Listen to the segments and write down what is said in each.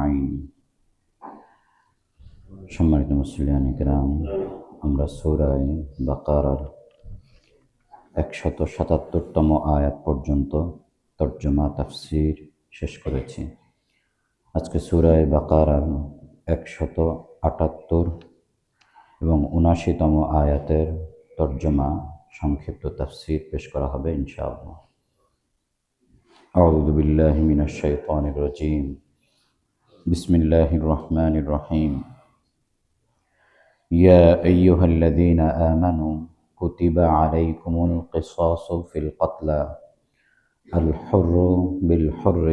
أجمعين সম্মানিত মুসলিয়ান কিরাম, আমরা সূরা বাকারার 177তম আয়াত পর্যন্ত তরজমা তাফসীর শেষ করেছি। আজকে সূরা বাকারার 178 এবং 79তম আয়াতের তরজমা সংক্ষিপ্ত তাফসীর পেশ করা হবে ইনশাআল্লাহ। আউযু বিল্লাহি মিনাশ শাইতানির রাজীম। বিসমিল্লাহির রহমানির রহিম। يا أيها الذين آمنوا كتب عليكم القصاص في القتلى الحر بالحر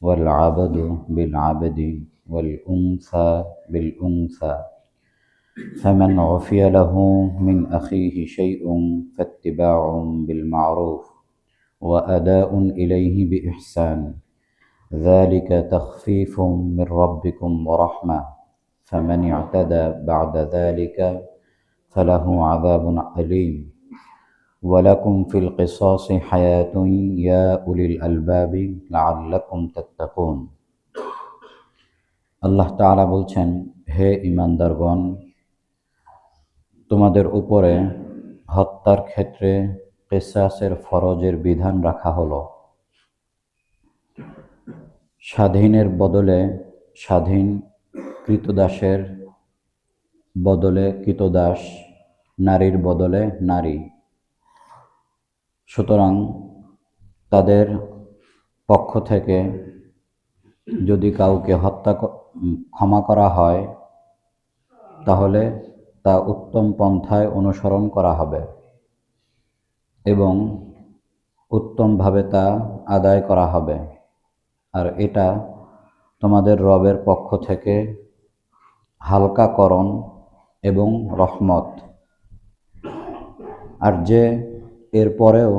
والعبد بالعبد والأنثى بالأنثى فمن عفي له من أخيه شيء فاتباع بالمعروف وأداء إليه بإحسان ذلك تخفيف من ربكم ورحمة فمن اعتدى بعد ذلك فله عذاب أليم ولكم في القصاص حياة يا أولي الألباب لعلكم تتقون। আল্লাহ তাআলা বলছেন, হে ঈমানদারগণ, তোমাদের উপরে হত্যার ক্ষেত্রে কিসাসের ফরজের বিধান রাখা হলো। স্বাধীনের বদলে স্বাধীন, কৃতদাসের বদলে কৃতদাস, নারীর বদলে নারী। সুতরাং তাদের পক্ষ থেকে যদি কাউকে ক্ষমা করা হয়, তাহলে তা উত্তম পন্থায় অনুসরণ করা হবে এবং উত্তমভাবে তা আদায় করা হবে। আর এটা তোমাদের রবের পক্ষ থেকে হালকাকরণ এবং রহমত। আর যে এর পরেও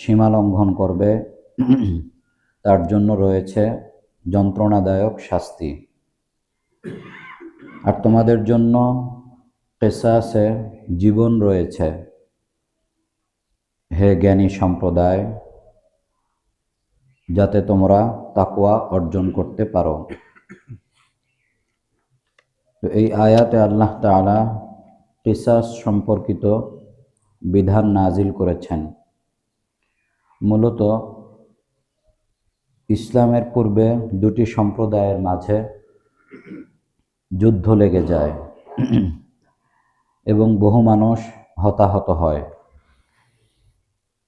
সীমা লঙ্ঘন করবে তার জন্য রয়েছে যন্ত্রণাদায়ক শাস্তি। আর তোমাদের জন্য কিসাসে জীবন রয়েছে, হে জ্ঞানী সম্প্রদায়, যাতে তোমরা তাকওয়া অর্জন করতে পারো। তো এই আয়াতে আল্লাহ তাআলা কিসাস সম্পর্কিত বিধান নাজিল করেছেন। মূলত ইসলামের পূর্বে দুটি সম্প্রদায়ের মাঝে যুদ্ধ লেগে যায় এবং বহু মানুষ হতাহত হয়।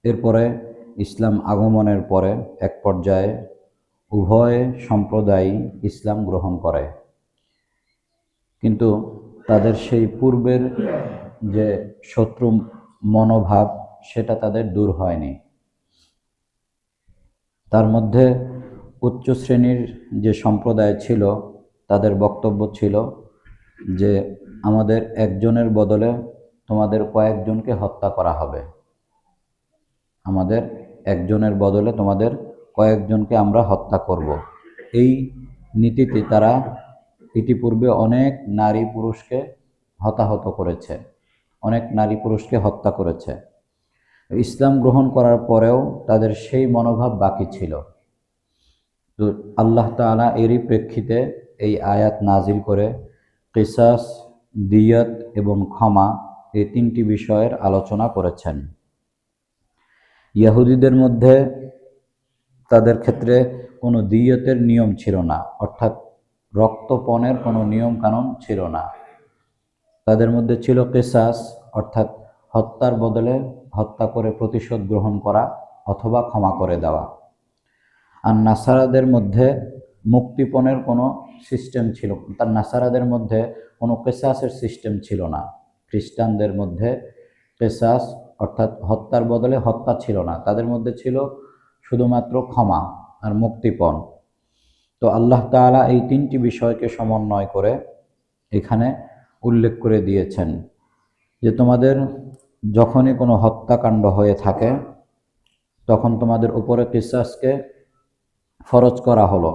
এরপরে ইসলাম আগমনের পরে এক পর্যায়ে উভয় সম্প্রদায়ই ইসলাম গ্রহণ করে, কিন্তু তাদের সেই পূর্বের যে শত্রু মনোভাব সেটা তাদের দূর হয়নি। তার মধ্যে উচ্চ শ্রেণীর যে সম্প্রদায় ছিল, তাদের বক্তব্য ছিল যে আমাদের একজনের বদলে তোমাদের কয়েকজনকে হত্যা করা হবে, আমাদের একজনের বদলে তোমাদের কয়েকজনকে আমরা হত্যা করব। এই নীতিতে তারা ইতিপূর্বে অনেক নারী পুরুষকে হতাহত করেছে, অনেক নারী পুরুষকে হত্যা করেছে। ইসলাম গ্রহণ করার পরেও তাদের সেই মনোভাব বাকি ছিল। তো আল্লাহ তাআলা এরই প্রেক্ষিতে এই আয়াত নাজিল করে কিসাস, দিয়ত এবং ক্ষমা এই তিনটি বিষয়ের আলোচনা করেছেন। ইহুদিদের মধ্যে তাদের ক্ষেত্রে কোনো দিয়তের নিয়ম ছিল না, অর্থাৎ রক্তপণের কোনো নিয়ম কানুন ছিল না। তাদের মধ্যে ছিল কিসাস, অর্থাৎ হত্যার বদলে হত্যা করে প্রতিশোধ গ্রহণ করা অথবা ক্ষমা করে দেওয়া। আর নাসারাদের মধ্যে মুক্তিপণের কোনো সিস্টেম ছিল, তার নাসারাদের মধ্যে কোনো কিসাসের সিস্টেম ছিল না। খ্রিস্টানদের মধ্যে কিসাস অর্থাৎ হত্যার বদলে হত্যা ছিল না, তাদের মধ্যে ছিল শুধুমাত্র ক্ষমা আর মুক্তিপণ। তো আল্লাহ তাআলা এই তিনটি বিষয়কে সমন্বয় করে এখানে উল্লেখ করে দিয়েছেন যে তোমাদের যখনই কোনো হত্যাকাণ্ড হয়ে থাকে তখন তোমাদের উপরে কিসাসকে ফরজ করা হলো,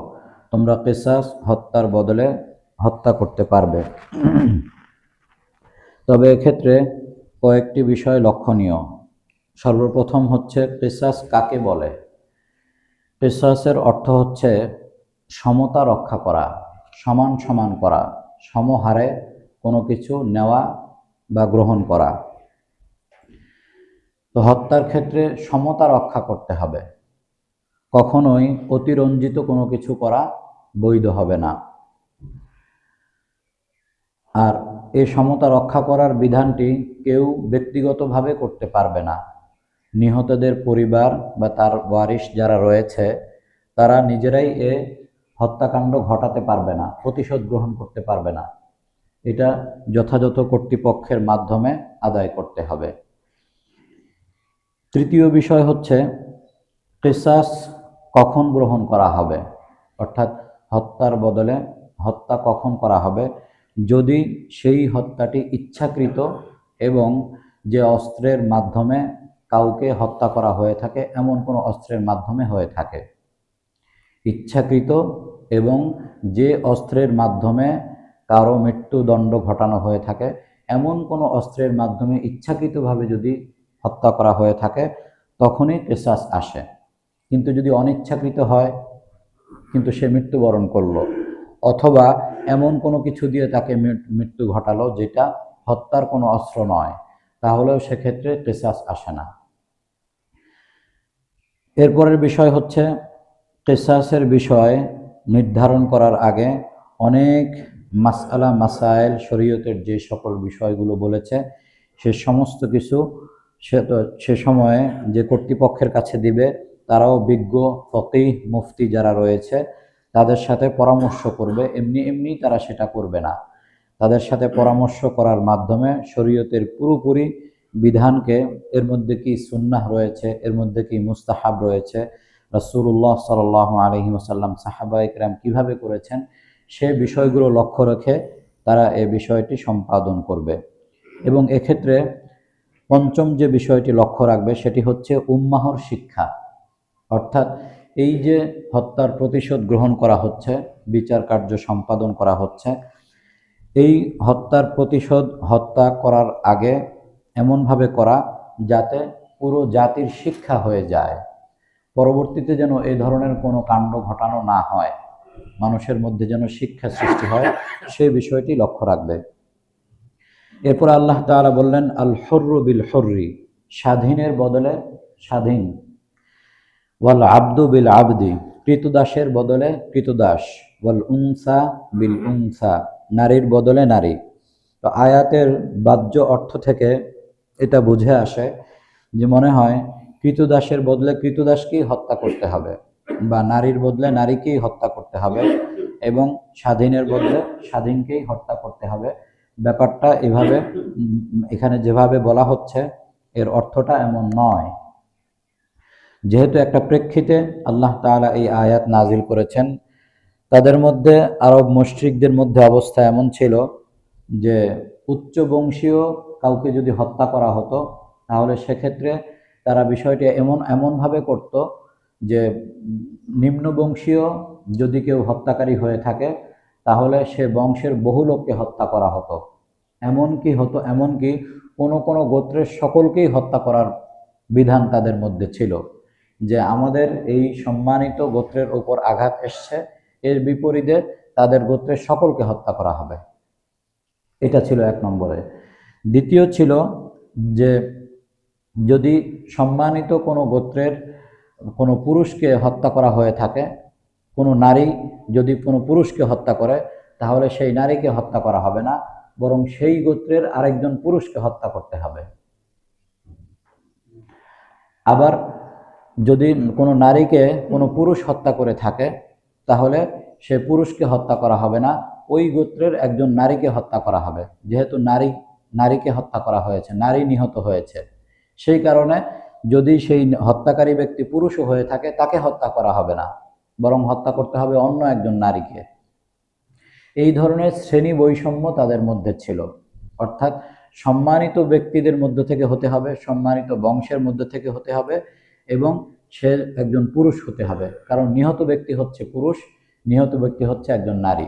তোমরা কিসাস হত্যার বদলে হত্যা করতে পারবে। তবে এক্ষেত্রে কয়েকটি বিষয় লক্ষণীয়। সর্বপ্রথম হচ্ছে কিসাস কাকে বলে। কিসাসের অর্থ হচ্ছে সমতা রক্ষা করা, সমান সমান করা, সমহারে কোনো কিছু নেওয়া বা গ্রহণ করা। তো হত্যার ক্ষেত্রে সমতা রক্ষা করতে হবে, কখনোই অতিরঞ্জিত কোনো কিছু করা বৈধ হবে না। আর এই সমতা রক্ষা করার বিধানটি কেউ ব্যক্তিগতভাবে করতে পারবে না। নিহতদের পরিবার বা তার ওয়ারিশ যারা রয়েছে তারা নিজেরাই এ হত্যাকাণ্ড ঘটাতে পারবে না, প্রতিশোধ গ্রহণ করতে পারবে না। এটা যথাযথ কর্তৃপক্ষের মাধ্যমে আদায় করতে হবে। তৃতীয় বিষয় হচ্ছে কিসাস কখন গ্রহণ করা হবে, অর্থাৎ হত্যার বদলে হত্যা কখন করা হবে, যদি সেই হত্যাটি ইচ্ছাকৃত এবং যে অস্ত্রের মাধ্যমে কাউকে হত্যা করা হয়ে থাকে এমন কোনো অস্ত্রের মাধ্যমে হয়ে থাকে। ইচ্ছাকৃত এবং যে অস্ত্রের মাধ্যমে কারো মৃত্যুদণ্ড ঘটানো হয়ে থাকে এমন কোনো অস্ত্রের মাধ্যমে ইচ্ছাকৃতভাবে যদি হত্যা করা হয়ে থাকে তখনই কিসাস আসে। কিন্তু যদি অনিচ্ছাকৃত হয়, কিন্তু সে মৃত্যুবরণ করলো, অথবা এমন কোনো কিছু দিয়ে তাকে মৃত্যু ঘটালো যেটা হত্যার কোনো অস্ত্র নয়, তাহলেও সেক্ষেত্রে কিসাস আসে না। এরপরের বিষয় হচ্ছে কিসাসের বিষয় নির্ধারণ করার আগে অনেক মাসআলা মাসাইল শরীয়তের যে সকল বিষয়গুলো বলেছে সে সমস্ত কিছু সে সময়ে যে কর্তৃপক্ষের কাছে দিবে তারাও বিজ্ঞ ফকিহ মুফতি যারা রয়েছে তাদের সাথে পরামর্শ করবে, এমনি এমনি তারা সেটা করবে না। তাদের সাথে পরামর্শ করার মাধ্যমে শরীয়তের পুরোপুরি বিধানকে, এর মধ্যে কি সুন্নাহ রয়েছে, এর মধ্যে কি মুস্তাহাব রয়েছে, রাসূলুল্লাহ সাল্লাল্লাহু আলাইহি ওয়াসাল্লাম সাহাবায়ে কেরাম কীভাবে করেছেন, সে বিষয়গুলো লক্ষ্য রেখে তারা এই বিষয়টি সম্পাদন করবে। এবং এক্ষেত্রে পঞ্চম যে বিষয়টি লক্ষ্য রাখবে সেটি হচ্ছে উম্মাহর শিক্ষা, অর্থাৎ এই যে হত্যার প্রতিশোধ গ্রহণ করা হচ্ছে, বিচার কার্য সম্পাদন করা হচ্ছে, এই হত্যার প্রতিশোধ হত্যা করার আগে এমনভাবে করা যাতে পুরো জাতির শিক্ষা হয়ে যায়, পরবর্তীতে যেন এই ধরনের কোনো কাণ্ড ঘটানো না হয়, মানুষের মধ্যে যেন শিক্ষা সৃষ্টি হয়, সেই বিষয়টি লক্ষ্য রাখবে। এরপর আল্লাহ তাআলা বললেন আল হুররু বিল হুররি, স্বাধীনের বদলে স্বাধীন, ওয়াল আবদু বিল আবদি, কৃতদাসের বদলে কৃতদাস, ওয়াল উনসা বিল উনসা, নারীর বদলে নারী। তো আয়াতের বাহ্য অর্থ থেকে এটা বুঝে আসে যে মনে হয় কৃতদাসের বদলে কৃতদাসকেই হত্যা করতে হবে, বা নারীর বদলে নারীকেই হত্যা করতে হবে, এবং স্বাধীনের বদলে স্বাধীনকেই হত্যা করতে হবে। ব্যাপারটা এভাবে এখানে যেভাবে বলা হচ্ছে এর অর্থটা এমন নয়। যেহেতু একটা প্রেক্ষিতে আল্লাহ তাআলা এই আয়াত নাজিল করেছেন, তাদের মধ্যে আরব মুশরিকদের মধ্যে অবস্থা এমন ছিল যে উচ্চ বংশীয় কাউকে যদি হত্যা করা হতো তাহলে সেক্ষেত্রে তারা বিষয়টি এমনভাবে করত যে নিম্ন বংশীয় যদি কেউ হত্যাকারী হয়ে থাকে তাহলে সে বংশের বহু লোককে হত্যা করা হতো। এমনকি কোনো কোনো গোত্রের সকলকেই হত্যা করার বিধান তাদের মধ্যে ছিল, যে আমাদের এই সম্মানিত গোত্রের উপর আঘাত এসছে, এর বিপরীতে তাদের গোত্রের সকলকে হত্যা করা হবে। এটা ছিল এক নম্বরে। দ্বিতীয় ছিল যে যদি সম্মানিত কোনো গোত্রের কোনো পুরুষকে হত্যা করা হয়ে থাকে, কোনো নারী যদি কোনো পুরুষকে হত্যা করে তাহলে সেই নারীকে হত্যা করা হবে না, বরং সেই গোত্রের আরেকজন পুরুষকে হত্যা করতে হবে। আবার যদি কোনো নারীকে কোনো পুরুষ হত্যা করে থাকে তাহলে সে পুরুষকে হত্যা করা হবে না, ওই গোত্রের একজন নারীকে হত্যা করা হবে। যেহেতু নারীকে হত্যা করা হয়েছে, নারী নিহত হয়েছে, সেই কারণে যদি সেই হত্যাকারী ব্যক্তি পুরুষও হয়ে থাকে তাকে হত্যা করা হবে না, বরং হত্যা করতে হবে অন্য একজন নারীকে। এই ধরনের শ্রেণী বৈষম্য তাদের মধ্যে ছিল, অর্থাৎ সম্মানিত ব্যক্তিদের মধ্য থেকে হতে হবে, সম্মানিত বংশের মধ্য থেকে হতে হবে, এবং সে একজন পুরুষ হতে হবে, কারণ নিহত ব্যক্তি হচ্ছে পুরুষ, নিহত ব্যক্তি হচ্ছে একজন নারী।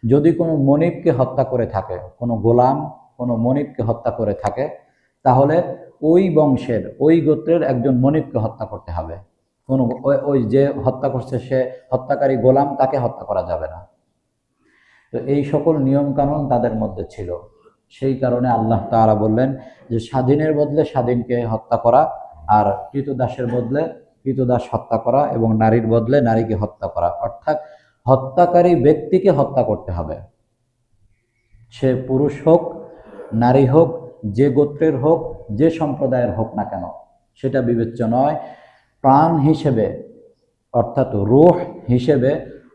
যদি কোনো মনিবকে হত্যা করে থাকে, কোনো গোলাম কোনো মনিবকে হত্যা করে থাকে তাহলে ওই বংশের ওই গোত্রের একজন মনিবকে হত্যা করতে হবে। কোনো ওই যে হত্যা করছে সে হত্যাকারী গোলাম, তাকে হত্যা করা যাবে না। তো এই সকল নিয়ম কানুন তাদের মধ্যে ছিল। সেই কারণে আল্লাহ তাআলা বললেন যে স্বাধীনের বদলে স্বাধীনকে হত্যা করা, আর কৃতদাসের বদলে কৃতদাস হত্যা করা, এবং নারীর বদলে নারীকে হত্যা করা। অর্থাৎ হত্যাকারী ব্যক্তিকে হত্যা করতে হবে, সে পুরুষ হোক, নারী হোক, যে গোত্রের হোক, যে সম্প্রদায়ের হোক না কেন, সেটা বিবেচ্য নয়। প্রাণ হিসেবে অর্থাৎ রূহ হিসেবে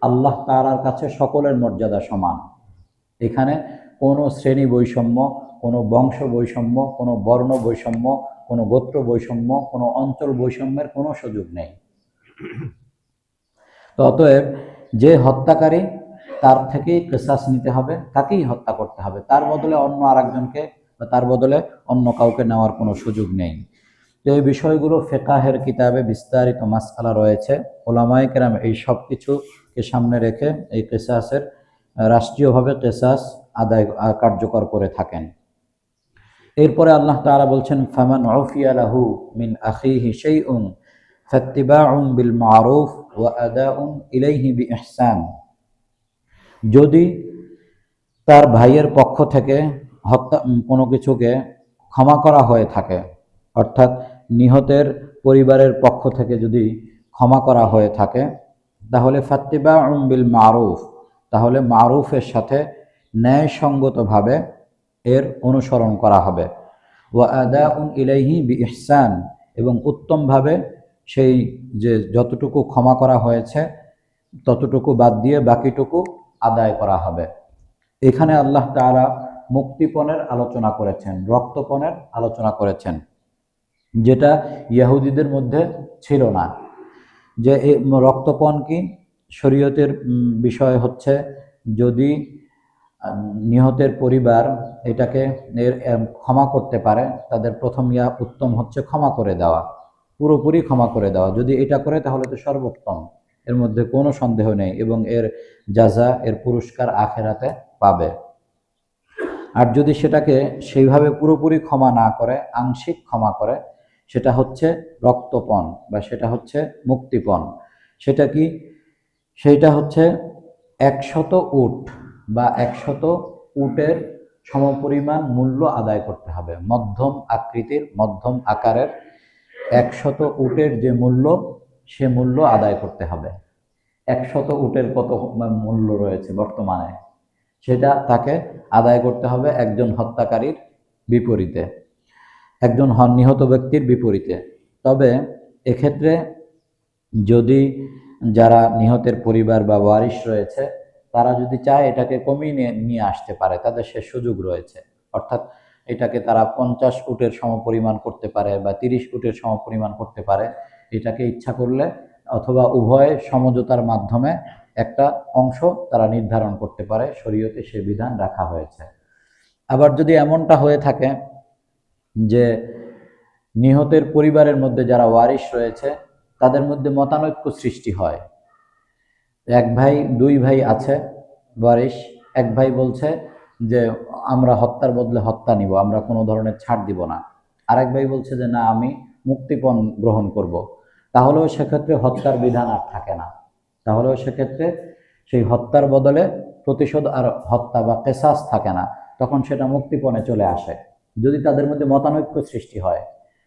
আল্লাহ তাআলার কাছে সকলের মর্যাদা সমান। এখানে কোনো শ্রেণী বৈষম্য, কোনো বংশ বৈষম্য, কোনো বর্ণ বৈষম্য, কোনো গোত্র বৈষম্য, কোনো অঞ্চল বৈষম্যের কোনো সুযোগ নেই। তো অতএব যে হত্যাকারী, তার থেকেই কিসাস নিতে হবে, তাকেই হত্যা করতে হবে, তার বদলে অন্য আরেকজনকে বা তার বদলে অন্য কাউকে নেওয়ার কোনো সুযোগ নেই। তো এই বিষয়গুলো ফিকহের কিতাবে বিস্তারিত মাসআলা রয়েছে। ওলামায়ে কেরাম এই সব কিছুকে সামনে রেখে এই কিসাসের রাষ্ট্রীয়ভাবে কিসাস আদায় কার্যকর করে থাকেন। এরপরে আল্লাহ তাআলা বলছেন, ফামান উফিয়া লাহু মিন আখিহি শাইউন ফাত্তিবাউন বিল মারুফ ওয়া আদাউন ইলাইহি বিইহসান। যদি তার ভাইয়ের পক্ষ থেকে হত্যা কোনো কিছুকে ক্ষমা করা হয়ে থাকে, অর্থাৎ নিহতের পরিবারের পক্ষ থেকে যদি ক্ষমা করা হয়ে থাকে, তাহলে ফাত্তিবাউন বিল মারুফ, তাহলে মারুফের সাথে ন্যায়সঙ্গতভাবে এর অনুসরণ করা হবে। ওয়া আদাউন ইলাইহি বিইহসান, এবং উত্তমভাবে সেই যে যতটুকু ক্ষমা করা হয়েছে ততটুকু বাদ দিয়ে বাকিটুকু আদায় করা হবে। এখানে আল্লাহ তাআলা মুক্তিপণের আলোচনা করেছেন, রক্তপণের আলোচনা করেছেন, যেটা ইহুদিদের মধ্যে ছিল না। যে এই রক্তপণ কি, শরীয়তের বিষয় হচ্ছে যদি নিহতের পরিবার এটাকে ক্ষমা করতে পারে, তাদের প্রথম উত্তম হচ্ছে ক্ষমা করে দেওয়া, পুরোপুরি ক্ষমা করে দেওয়া। যদি এটা করে তাহলে তো সর্বোত্তম, এর মধ্যে কোনো সন্দেহ নেই, এবং এর জাযা, এর পুরস্কার আখেরাতে পাবে। আর যদি সেটাকে সেইভাবে পুরোপুরি ক্ষমা না করে, আংশিক ক্ষমা করে, সেটা হচ্ছে রক্তপণ বা সেটা হচ্ছে মুক্তিপণ। সেটা কি? সেইটা হচ্ছে 100 উট বা 100 উটের সমপরিমাণ মূল্য আদায় করতে হবে। মধ্যম আকৃতির, মধ্যম আকারের 100 উটের যে মূল্য, সে মূল্য আদায় করতে হবে। 100 উটের কত মূল্য রয়েছে বর্তমানে, সেটা তাকে আদায় করতে হবে একজন হত্যাকারীর বিপরীতে, একজন নিহত ব্যক্তির বিপরীতে। তবে এক্ষেত্রে যদি যারা নিহতের পরিবার বা ওয়ারিশ রয়েছে, তারা যদি চায় এটাকে কমিয়ে নিয়ে আসতে পারে, তাদের সে সুযোগ রয়েছে। অর্থাৎ এটাকে তারা 50 উটের সমপরিমাণ করতে পারে বা 30 উটের সমপরিমাণ করতে পারে, এটাকে ইচ্ছা করলে, অথবা উভয় সমঝোতার মাধ্যমে একটা অংশ তারা নির্ধারণ করতে পারে। শরীয়তে সে বিধান রাখা হয়েছে। আবার যদি এমনটা হয়ে থাকে যে নিহতের পরিবারের মধ্যে যারা ওয়ারিশ রয়েছে তাদের মধ্যে মতানৈক্য সৃষ্টি হয়, এক ভাই, দুই ভাই আছে ওয়ারিশ, এক ভাই বলছে যে আমরা হত্যার বদলে হত্যা নিব, আমরা কোনো ধরনের ছাড় দিব না। আরেক ভাই বলছে যে না, আমি মুক্তিপণ গ্রহণ করব। তাহলেও সেক্ষেত্রে হত্যার বিধান আর থাকে না, তাহলেও সেক্ষেত্রে সেই হত্যার বদলে প্রতিশোধ আর হত্যা বা কিসাস থাকে না, তখন সেটা মুক্তিপণে চলে আসে যদি তাদের মধ্যে মতানৈক্য সৃষ্টি হয়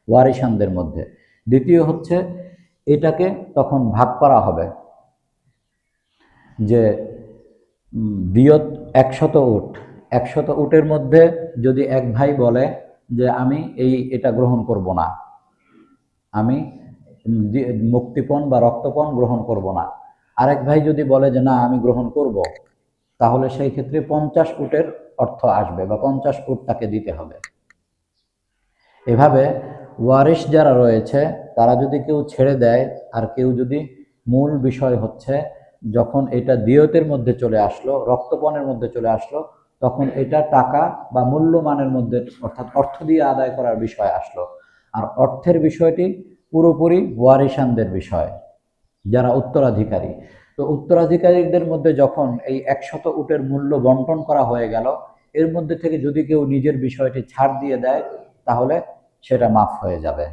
ওয়ারিশানদের মধ্যে। দ্বিতীয় হচ্ছে, এটাকে তখন ভাগ করা হবে, যে দিয়ত 100 উট, 100 উটের মধ্যে যদি এক ভাই বলে যে আমি এটা গ্রহণ করব না, আমি মুক্তিপণ বা রক্তপণ গ্রহণ করব না, আরেক ভাই যদি বলে যে না আমি গ্রহণ করব, তাহলে সেই ক্ষেত্রে 50 উটের অর্থ আসবে বা 50 উট তাকে দিতে হবে। এভাবে ওয়ারিশ যারা রয়েছে তারা যদি কেউ ছেড়ে দেয়, আর কেউ যদি, মূল বিষয় হচ্ছে যখন এটা দিয়তের মধ্যে চলে আসলো, রক্তপণের মধ্যে চলে আসলো, তখন এটা টাকা বা মূল্যমানের মধ্যে, অর্থাৎ অর্থ দিয়ে আদায় করার বিষয় আসলো। আর অর্থের বিষয়টি পুরোপুরি ওয়ারিশানদের বিষয়, যারা উত্তরাধিকারী। তো উত্তরাধিকারীদের মধ্যে যখন এই 100 উটের মূল্য বন্টন করা হয়ে গেল, এর মধ্যে থেকে যদি কেউ নিজের বিষয়টি ছাড় দিয়ে দেয়, তাহলে সেটা মাফ হয়ে যাবে,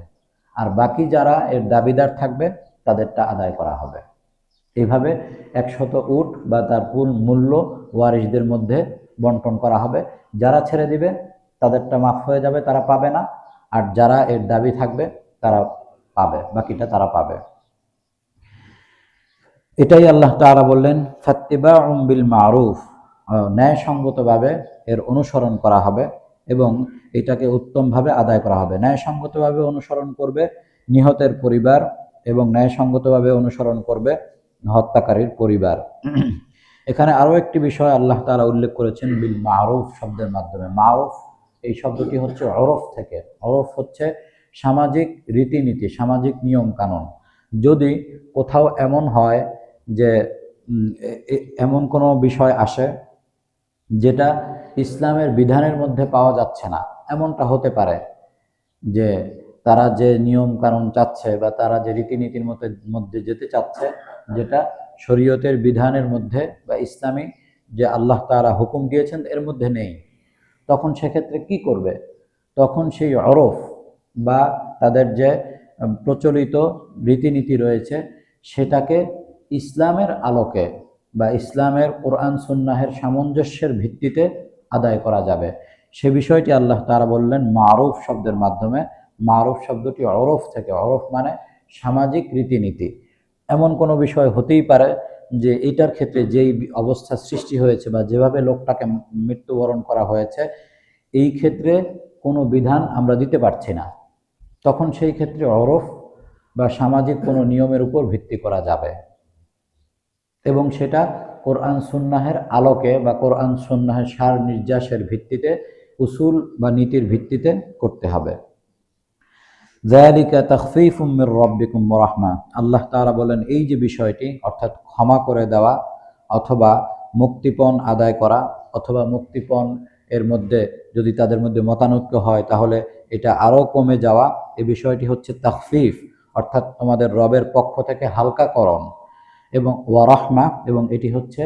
আর বাকি যারা এর দাবিদার থাকবে তাদেরটা আদায় করা হবে। এইভাবে 100 উট বা তার মূল্য ওয়ারিসদের মধ্যে বন্টন করা হবে। যারা ছেড়ে দিবে তাদেরটা মাফ হয়ে যাবে, তারা পাবে না। আর যারা এর দাবি থাকবে তারা পাবে, বাকিটা তারা পাবে। এটাই আল্লাহ তাআলা বললেন ফাত্তিবাউম বিল মারুফ, ন্যায়সঙ্গতভাবে এর অনুসরণ করা হবে এবং এটাকে উত্তমভাবে আদায় করা হবে। ন্যায়সঙ্গতভাবে অনুসরণ করবে নিহতের পরিবার এবং ন্যায়সঙ্গতভাবে অনুসরণ করবে হত্যাকারীর পরিবার। এখানে আরও একটি বিষয় আল্লাহ তাআলা উল্লেখ করেছেন বিল মারুফ শব্দের মাধ্যমে। মারুফ এই শব্দটি হচ্ছে অরফ থেকে। অরফ হচ্ছে সামাজিক রীতিনীতি, সামাজিক নিয়ম কানুন। যদি কোথাও এমন হয় যে এমন কোনো বিষয় আসে যেটা ইসলামের বিধানের মধ্যে পাওয়া যাচ্ছে না, এমনটা হতে পারে যে তারা যে নিয়ম কানুন চাচ্ছে বা তারা যে রীতিনীতির মধ্যে যেতে চাচ্ছে যেটা শরীয়তের বিধানের মধ্যে বা ইসলামী যে আল্লাহ তাআলা হুকুম দিয়েছেন এর মধ্যে নেই, তখন সেক্ষেত্রে কি করবে? তখন সেই অরফ বা তাদের যে প্রচলিত রীতিনীতি রয়েছে সেটাকে ইসলামের আলোকে বা ইসলামের কোরআন সুন্নাহের সামঞ্জস্যের ভিত্তিতে আদায় করা যাবে। সে বিষয়টি আল্লাহ তাআলা বললেন মারুফ শব্দের মাধ্যমে। মারুফ শব্দটি অরফ থেকে, অরফ মানে সামাজিক রীতিনীতি। এমন কোনো বিষয় হতেই পারে যে এটার ক্ষেত্রে যেই অবস্থা সৃষ্টি হয়েছে বা যেভাবে লোকটাকে মৃত্যুবরণ করা হয়েছে এই ক্ষেত্রে কোনো বিধান আমরা দিতে পারছি না, তখন সেই ক্ষেত্রে অরফ বা সামাজিক কোনো নিয়মের উপর ভিত্তি করা যাবে এবং সেটা কোরআন সুন্নাহের আলোকে বা কোরআন সুন্নাহের সার নির্যাসের ভিত্তিতে, উসুল বা নীতির ভিত্তিতে করতে হবে। যালিকা তাখফীফুম মির রাব্বিকুম ওয়া রাহমা, আল্লাহ তাআলা বলেন এই যে বিষয়টি অর্থাৎ ক্ষমা করে দেওয়া অথবা মুক্তিপণ আদায় করা অথবা মুক্তিপণ এর মধ্যে যদি তাদের মধ্যে মতানৈক্য হয় তাহলে এটা আরও কমে যাওয়া, এই বিষয়টি হচ্ছে তাখফীফ অর্থাৎ তোমাদের রবের পক্ষ থেকে হালকাকরণ এবং ওয়া রাহমা এবং এটি হচ্ছে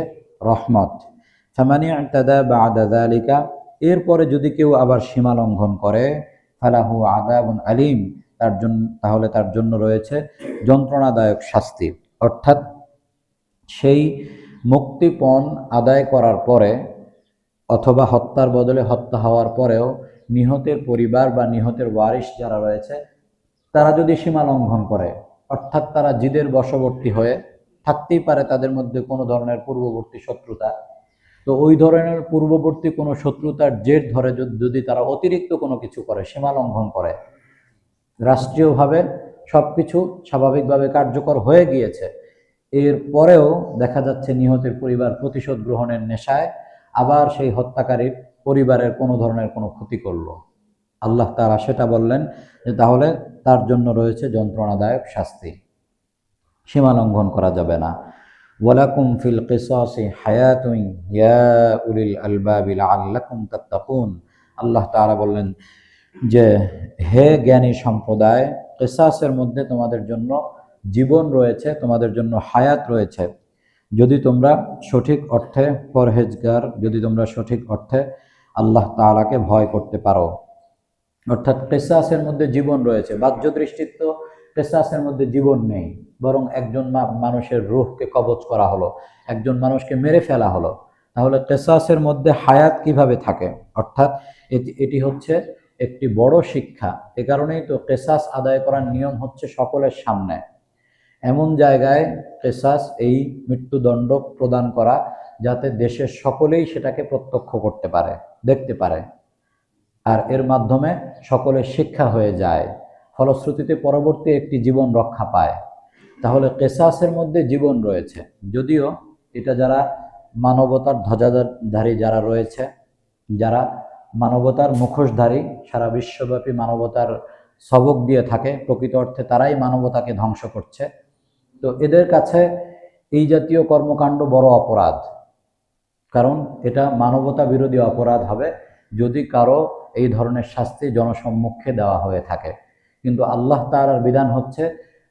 রহমত। ফামানি ইতাদা বা'দা যালিকা, এরপরে যদি কেউ আবার সীমা লঙ্ঘন করে ফালাহু আযাবুন আলীম, তাহলে তার জন্য রয়েছে যন্ত্রণাদায়ক শাস্তি। অর্থাৎ সেই মুক্তিপণ আদায় করার পরে অথবা হত্যার বদলে হত্যা হওয়ার পরেও নিহতের পরিবার বা নিহতের ওয়ারিশ যারা রয়েছে তারা যদি সীমা লঙ্ঘন করে, অর্থাৎ তারা জিদের বশবর্তী হয়ে থাকতেই পারে তাদের মধ্যে কোনো ধরনের পূর্ববর্তী শত্রুতা, তো ওই ধরনের পূর্ববর্তী কোনো শত্রুতার জের ধরে যদি তারা অতিরিক্ত কোনো কিছু করে, সীমা লঙ্ঘন করে, রাষ্ট্রীয়ভাবে সব কিছু স্বাভাবিকভাবে কার্যকর হয়ে গিয়েছে, এরপরেও দেখা যাচ্ছে নিহতের পরিবার প্রতিশোধ গ্রহণের নেশায় আবার সেই হত্যাকারীর পরিবারের কোনো ধরনের কোনো ক্ষতি করলো, আল্লাহ তাআলা সেটা বললেন যে তাহলে তার জন্য রয়েছে যন্ত্রণাদায়ক শাস্তি, সীমা লঙ্ঘন করা যাবে না। ওয়ালাকুম ফিল কিসাসি হায়াতুন ইয়া উলিল আলবাবি লাআল্লাকুম তাত্তাকুন, আল্লাহ তাআলা বললেন যে হে জ্ঞানী সম্প্রদায়, কিসাসের মধ্যে তোমাদের জন্য জীবন রয়েছে, তোমাদের জন্য হায়াত রয়েছে, যদি তোমরা সঠিক অর্থে পরহেজগার, যদি তোমরা সঠিক অর্থে আল্লাহ তাআলাকে ভয় করতে পারো। অর্থাৎ কিসাসের মধ্যে জীবন রয়েছে। বাহ্য দৃষ্টিতে তো কিসাসের মধ্যে জীবন নেই, বরং একজন মানুষের রূহকে কবজ করা হলো, একজন মানুষকে মেরে ফেলা হলো, তাহলে কিসাসের মধ্যে হায়াত কিভাবে থাকে? অর্থাৎ এটি হচ্ছে একটি বড় শিক্ষা। এ কারণেই তো কিসাস আদায় করার নিয়ম হচ্ছে সকলের সামনে, এমন জায়গায় কিসাস এই মৃত্যুদণ্ড প্রদান করা যাতে দেশের সকলেই সেটাকে প্রত্যক্ষ করতে পারে, দেখতে পারে, আর এর মাধ্যমে সকলের শিক্ষা হয়ে যায়, ফলশ্রুতিতে পরবর্তী একটি জীবন রক্ষা পায়। তাহলে কিসাসের মধ্যে জীবন রয়েছে, যদিও এটা যারা মানবতার ধ্বজাধারী যারা রয়েছে, যারা মানবতার মুখোশধারী, সারা বিশ্বব্যাপী মানবতার সবক দিয়ে থাকে, প্রকৃত অর্থে তারাই মানবতাকে ধ্বংস করছে, তো এদের কাছে এই জাতীয় কর্মকাণ্ড বড় অপরাধ, কারণ এটা মানবতা বিরোধী অপরাধ হবে যদি কারো এই ধরনের শাস্তি জনসম্মুখে দেওয়া হয়ে থাকে। কিন্তু আল্লাহ তাআলার বিধান হচ্ছে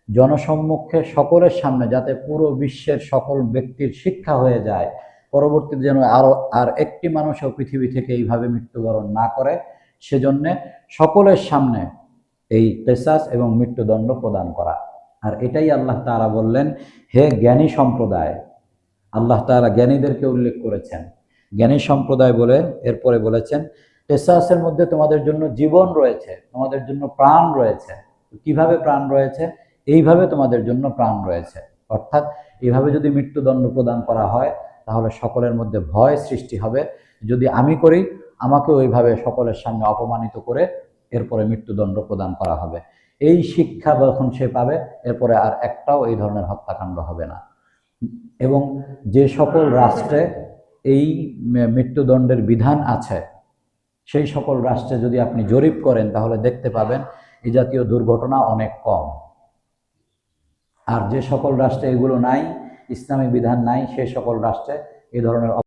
জনসম্মুখে সকলের সামনে, যাতে পুরো বিশ্বের সকল ব্যক্তির শিক্ষা হয়ে যায়, পরবর্তীতে যেন আর একটি মানুষও পৃথিবী থেকে এইভাবে মৃত্যুবরণ না করে, সেজন্যে সকলের সামনে এই কিসাস এবং মৃত্যুদণ্ড প্রদান করা। আর এটাই আল্লাহ তাআলা বললেন হে জ্ঞানী সম্প্রদায়, আল্লাহ তাআলা জ্ঞানীদেরকে উল্লেখ করেছেন জ্ঞানী সম্প্রদায় বলে এরপরে বলেছেন, কেসাসের মধ্যে তোমাদের জন্য জীবন রয়েছে, তোমাদের জন্য প্রাণ রয়েছে। কিভাবে প্রাণ রয়েছে? এইভাবে তোমাদের জন্য প্রাণ রয়েছে। অর্থাৎ এইভাবে যদি মৃত্যুদণ্ড প্রদান করা হয় তাহলে সকলের মধ্যে ভয় সৃষ্টি হবে। যদি আমি করি, আমাকে ওইভাবে সকলের সামনে অপমানিত করে এরপরে মৃত্যুদণ্ড প্রদান করা হবে। এই শিক্ষা যখন সে পাবে, এরপরে আর একটাও এই ধরনের হত্যাকাণ্ড হবে না। এবং যে সকল রাষ্ট্রে এই মৃত্যুদণ্ডের বিধান আছে, সেই সকল রাষ্ট্রে যদি আপনি জরিপ করেন তাহলে দেখতে পাবেন এই জাতীয় দুর্ঘটনা অনেক কম। আর যে সকল রাষ্ট্রে এগুলো নাই, ইসলামী বিধান নাই, সেই সকল রাষ্ট্রে এই ধরনের